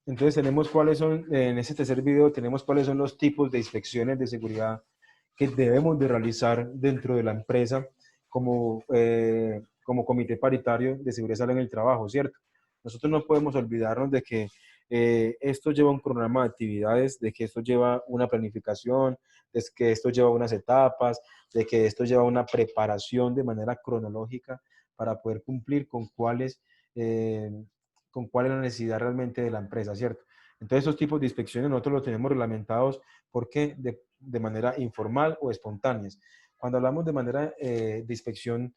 Entonces tenemos cuáles son, en este tercer video tenemos cuáles son los tipos de inspecciones de seguridad que debemos de realizar dentro de la empresa como comité paritario de seguridad y salud en el trabajo, ¿cierto? Nosotros no podemos olvidarnos de que esto lleva un cronograma de actividades, de que esto lleva una planificación, de que esto lleva unas etapas, de que esto lleva una preparación de manera cronológica para poder cumplir eh, con cuál es la necesidad realmente de la empresa, ¿cierto? Entonces, esos tipos de inspecciones nosotros los tenemos reglamentados porque de manera informal o espontáneas. Cuando hablamos de manera de inspección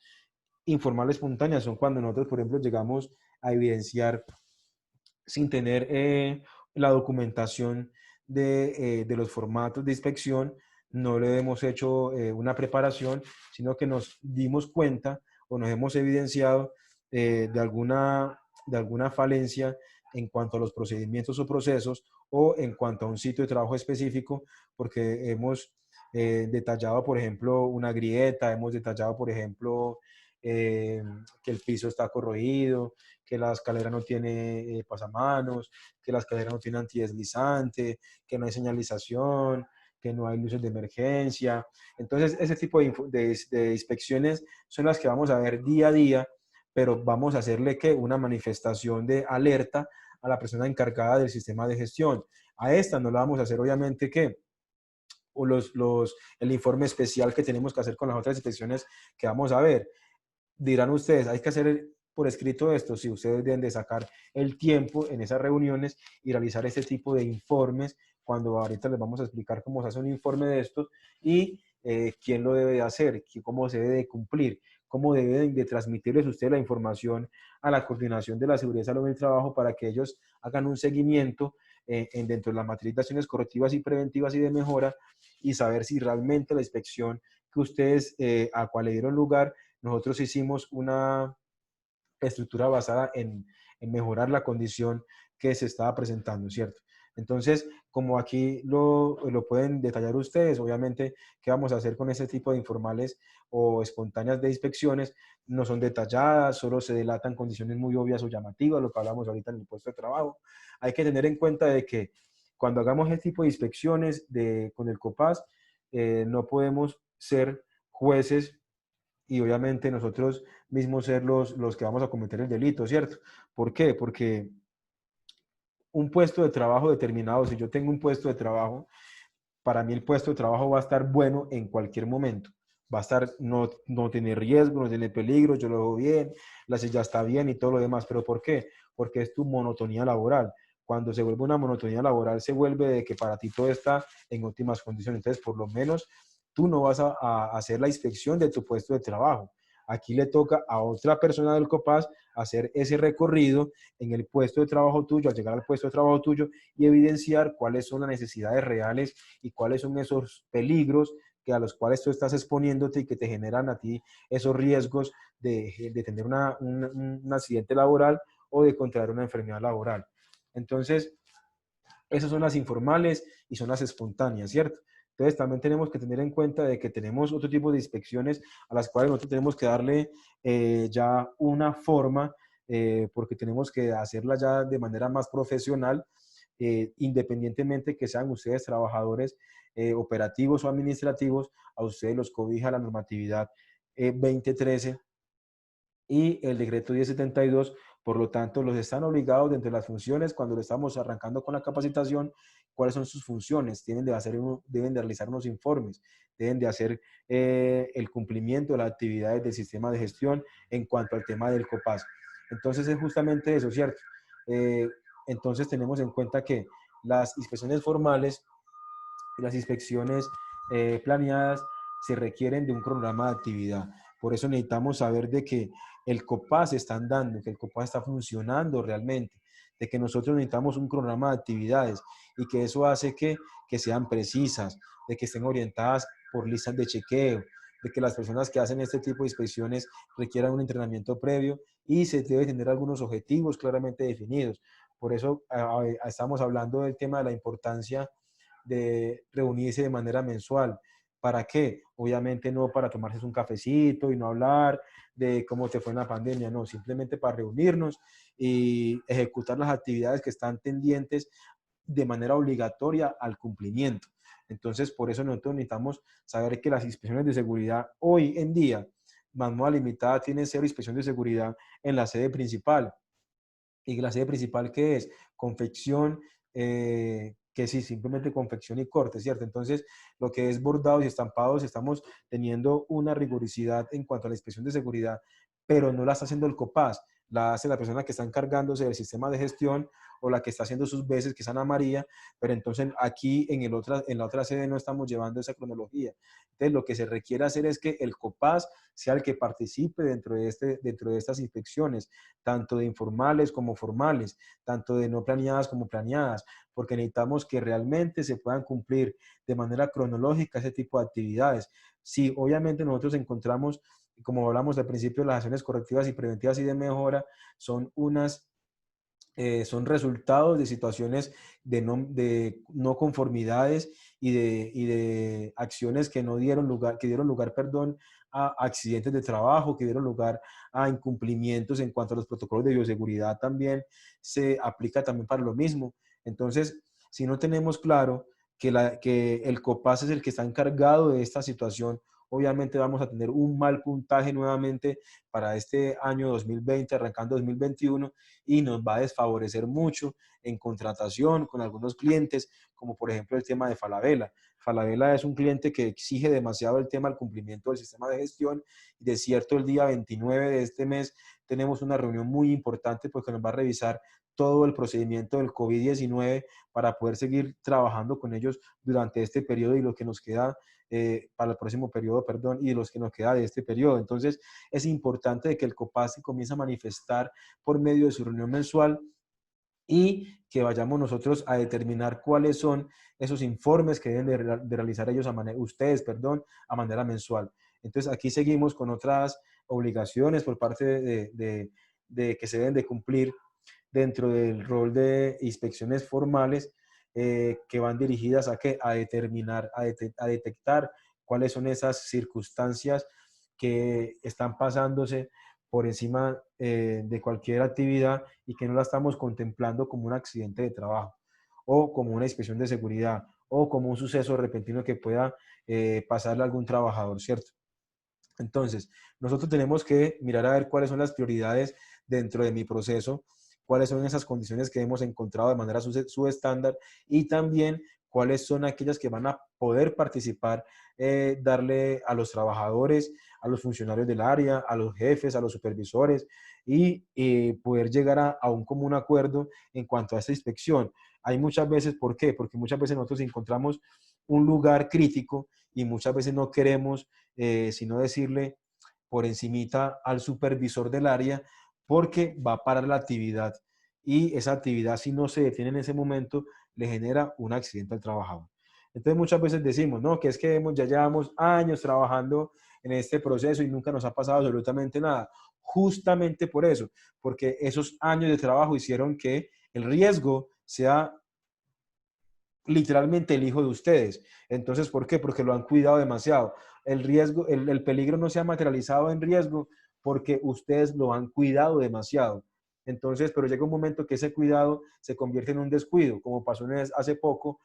informal o espontánea, son cuando nosotros, por ejemplo, llegamos a evidenciar sin tener la documentación de los formatos de inspección, no le hemos hecho una preparación, sino que nos dimos cuenta o nos hemos evidenciado de alguna falencia en cuanto a los procedimientos o procesos o en cuanto a un sitio de trabajo específico, porque hemos detallado, por ejemplo, una grieta, hemos detallado, por ejemplo, eh, que el piso está corroído, que la escalera no tiene pasamanos, que la escalera no tiene antideslizante, que no hay señalización, que no hay luces de emergencia. Entonces, ese tipo de inspecciones son las que vamos a ver día a día, pero vamos a hacerle que una manifestación de alerta a la persona encargada del sistema de gestión. A esta no la vamos a hacer, obviamente, que o el informe especial que tenemos que hacer con las otras inspecciones que vamos a ver. Dirán ustedes, hay que hacer por escrito esto, si ustedes deben de sacar el tiempo en esas reuniones y realizar este tipo de informes, cuando ahorita les vamos a explicar cómo se hace un informe de estos y quién lo debe de hacer, cómo se debe de cumplir, cómo deben de transmitirles ustedes la información a la coordinación de la seguridad y salud del trabajo para que ellos hagan un seguimiento dentro de las matriz de acciones correctivas y preventivas y de mejora y saber si realmente la inspección que ustedes a cual le dieron lugar nosotros hicimos una estructura basada en mejorar la condición que se estaba presentando, ¿cierto? Entonces, como aquí lo pueden detallar ustedes, obviamente, ¿qué vamos a hacer con ese tipo de informales o espontáneas de inspecciones? No son detalladas, solo se delatan condiciones muy obvias o llamativas, lo que hablamos ahorita en el puesto de trabajo. Hay que tener en cuenta de que cuando hagamos este tipo de inspecciones con el COPAS, no podemos ser jueces y obviamente nosotros mismos ser los que vamos a cometer el delito, ¿cierto? ¿Por qué? Porque un puesto de trabajo determinado, si yo tengo un puesto de trabajo, para mí el puesto de trabajo va a estar bueno en cualquier momento. Va a estar, no tiene riesgo, no tiene peligro, yo lo veo bien, la silla está bien y todo lo demás. ¿Pero por qué? Porque es tu monotonía laboral. Cuando se vuelve una monotonía laboral, se vuelve de que para ti todo está en óptimas condiciones. Entonces, por lo menos, tú no vas a hacer la inspección de tu puesto de trabajo. Aquí le toca a otra persona del COPAS hacer ese recorrido en el puesto de trabajo tuyo, al llegar al puesto de trabajo tuyo y evidenciar cuáles son las necesidades reales y cuáles son esos peligros a los cuales tú estás exponiéndote y que te generan a ti esos riesgos de tener un accidente laboral o de contraer una enfermedad laboral. Entonces, esas son las informales y son las espontáneas, ¿cierto? Entonces también tenemos que tener en cuenta de que tenemos otro tipo de inspecciones a las cuales nosotros tenemos que darle ya una forma porque tenemos que hacerla ya de manera más profesional, independientemente que sean ustedes trabajadores operativos o administrativos, a ustedes los cobija la normatividad 2013 y el decreto 1072, por lo tanto, los están obligados dentro de las funciones, cuando lo estamos arrancando con la capacitación, cuáles son sus funciones, deben de realizar unos informes, deben de hacer el cumplimiento de las actividades del sistema de gestión en cuanto al tema del COPAS. Entonces es justamente eso, ¿cierto? Eh, entonces tenemos en cuenta que las inspecciones formales y las inspecciones planeadas se requieren de un cronograma de actividad. Por eso necesitamos saber de que el COPAS está andando, que el COPAS está funcionando realmente, de que nosotros necesitamos un cronograma de actividades y que eso hace que sean precisas, de que estén orientadas por listas de chequeo, de que las personas que hacen este tipo de inspecciones requieran un entrenamiento previo y se debe tener algunos objetivos claramente definidos. Por eso estamos hablando del tema de la importancia de reunirse de manera mensual. ¿Para qué? Obviamente no para tomarse un cafecito y no hablar de cómo te fue en la pandemia, no, simplemente para reunirnos y ejecutar las actividades que están tendientes de manera obligatoria al cumplimiento. Entonces, por eso nosotros necesitamos saber que las inspecciones de seguridad hoy en día, Manmoa Limitada tiene cero inspección de seguridad en la sede principal. ¿Y la sede principal qué es? Confección, que sí, simplemente confección y corte, ¿cierto? Entonces, lo que es bordados y estampados, estamos teniendo una rigurosidad en cuanto a la inspección de seguridad, pero no la está haciendo el COPAS, la hace la persona que está encargándose del sistema de gestión o la que está haciendo sus veces, que es Ana María, pero entonces aquí en la otra sede no estamos llevando esa cronología. Entonces, lo que se requiere hacer es que el COPAS sea el que participe dentro de estas inspecciones, tanto de informales como formales, tanto de no planeadas como planeadas, porque necesitamos que realmente se puedan cumplir de manera cronológica ese tipo de actividades. Sí, obviamente nosotros encontramos, como hablamos al principio, las acciones correctivas y preventivas y de mejora son resultados de situaciones de no conformidades y de acciones que dieron lugar, perdón, a accidentes de trabajo, que dieron lugar a incumplimientos en cuanto a los protocolos de bioseguridad también se aplica también para lo mismo. Entonces, si no tenemos claro que el COPAS es el que está encargado de esta situación, obviamente vamos a tener un mal puntaje nuevamente para este año 2020, arrancando 2021, y nos va a desfavorecer mucho en contratación con algunos clientes, como por ejemplo el tema de Falabella. Falabella es un cliente que exige demasiado el tema del cumplimiento del sistema de gestión. De cierto, el día 29 de este mes tenemos una reunión muy importante porque nos va a revisar todo el procedimiento del COVID-19 para poder seguir trabajando con ellos durante este periodo y lo que nos queda para el próximo periodo, perdón, y los que nos queda de este periodo. Entonces, es importante que el COPAS comience a manifestar por medio de su reunión mensual y que vayamos nosotros a determinar cuáles son esos informes que deben de realizar ellos ustedes, perdón, a manera mensual. Entonces, aquí seguimos con otras obligaciones por parte de que se deben de cumplir dentro del rol de inspecciones formales, que van dirigidas a determinar, a detectar cuáles son esas circunstancias que están pasándose por encima de cualquier actividad y que no la estamos contemplando como un accidente de trabajo o como una inspección de seguridad o como un suceso repentino que pueda pasarle a algún trabajador, ¿cierto? Entonces, nosotros tenemos que mirar a ver cuáles son las prioridades dentro de mi proceso, cuáles son esas condiciones que hemos encontrado de manera subestándar y también cuáles son aquellas que van a poder participar, darle a los trabajadores, a los funcionarios del área, a los jefes, a los supervisores y poder llegar a un común acuerdo en cuanto a esta inspección. Hay muchas veces, ¿por qué? Porque muchas veces nosotros encontramos un lugar crítico y muchas veces no queremos sino decirle por encimita al supervisor del área porque va a parar la actividad y esa actividad si no se detiene en ese momento le genera un accidente al trabajador. Entonces muchas veces decimos, no, que es que ya llevamos años trabajando en este proceso y nunca nos ha pasado absolutamente nada. Justamente por eso, porque esos años de trabajo hicieron que el riesgo sea literalmente el hijo de ustedes. Entonces, ¿por qué? Porque lo han cuidado demasiado. El riesgo, el peligro no se ha materializado en riesgo porque ustedes lo han cuidado demasiado. Entonces, pero llega un momento que ese cuidado se convierte en un descuido, como pasó hace poco,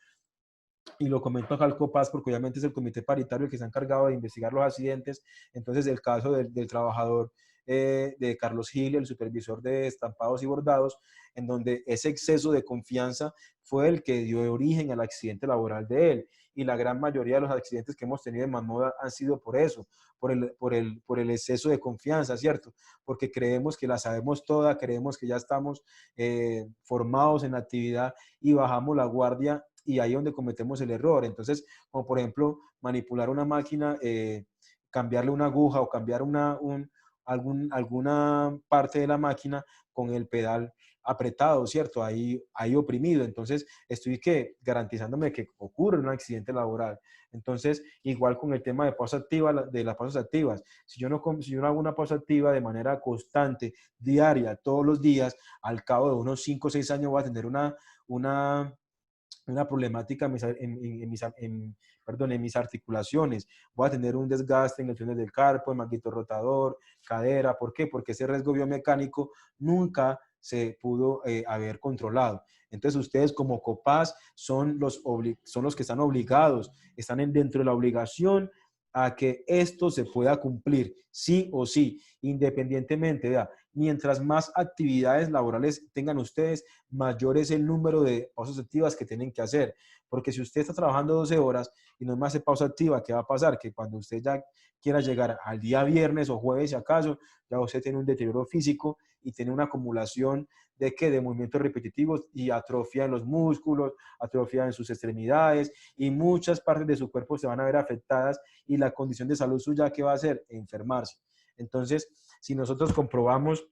y lo comento acá al COPAS porque obviamente es el comité paritario el que se ha encargado de investigar los accidentes. Entonces, el caso del trabajador de Carlos Gil, el supervisor de estampados y bordados, en donde ese exceso de confianza fue el que dio origen al accidente laboral de él. Y la gran mayoría de los accidentes que hemos tenido en Manmoda han sido por eso, por el exceso de confianza, ¿cierto? Porque creemos que la sabemos toda, creemos que ya estamos formados en la actividad y bajamos la guardia y ahí es donde cometemos el error. Entonces, como por ejemplo, manipular una máquina, cambiarle una aguja o cambiar alguna parte de la máquina con el pedal apretado, ¿cierto? Ahí oprimido. Entonces, estoy garantizándome que ocurre un accidente laboral. Entonces, igual con el tema de pausa activa, de las pausas activas. Si yo no hago una pausa activa de manera constante, diaria, todos los días, al cabo de unos 5 o 6 años voy a tener una problemática en mis articulaciones. Voy a tener un desgaste en el túnel del carpo, el manguito rotador, cadera. ¿Por qué? Porque ese riesgo biomecánico nunca se pudo haber controlado. Entonces ustedes como COPAS son los que están obligados, dentro de la obligación a que esto se pueda cumplir, sí o sí, independientemente, vea, mientras más actividades laborales tengan ustedes, mayor es el número de pausas activas que tienen que hacer. Porque si usted está trabajando 12 horas y no más hace pausa activa, ¿qué va a pasar? Que cuando usted ya quiera llegar al día viernes o jueves, si acaso, ya usted tiene un deterioro físico y tiene una acumulación de qué, de movimientos repetitivos y atrofia en los músculos, atrofia en sus extremidades y muchas partes de su cuerpo se van a ver afectadas y la condición de salud suya, ¿qué va a hacer? Enfermarse. Entonces, si nosotros comprobamos,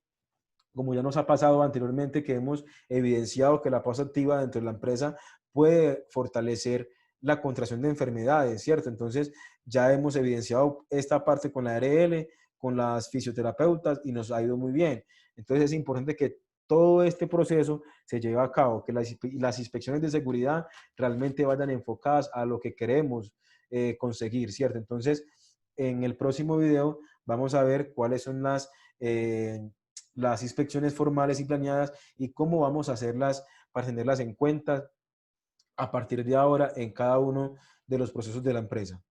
como ya nos ha pasado anteriormente, que hemos evidenciado que la pausa activa dentro de la empresa puede fortalecer la contracción de enfermedades, ¿cierto? Entonces, ya hemos evidenciado esta parte con la ARL, con las fisioterapeutas y nos ha ido muy bien. Entonces, es importante que todo este proceso se lleve a cabo, que las inspecciones de seguridad realmente vayan enfocadas a lo que queremos conseguir, ¿cierto? Entonces, en el próximo video vamos a ver cuáles son las inspecciones formales y planeadas y cómo vamos a hacerlas para tenerlas en cuenta a partir de ahora en cada uno de los procesos de la empresa.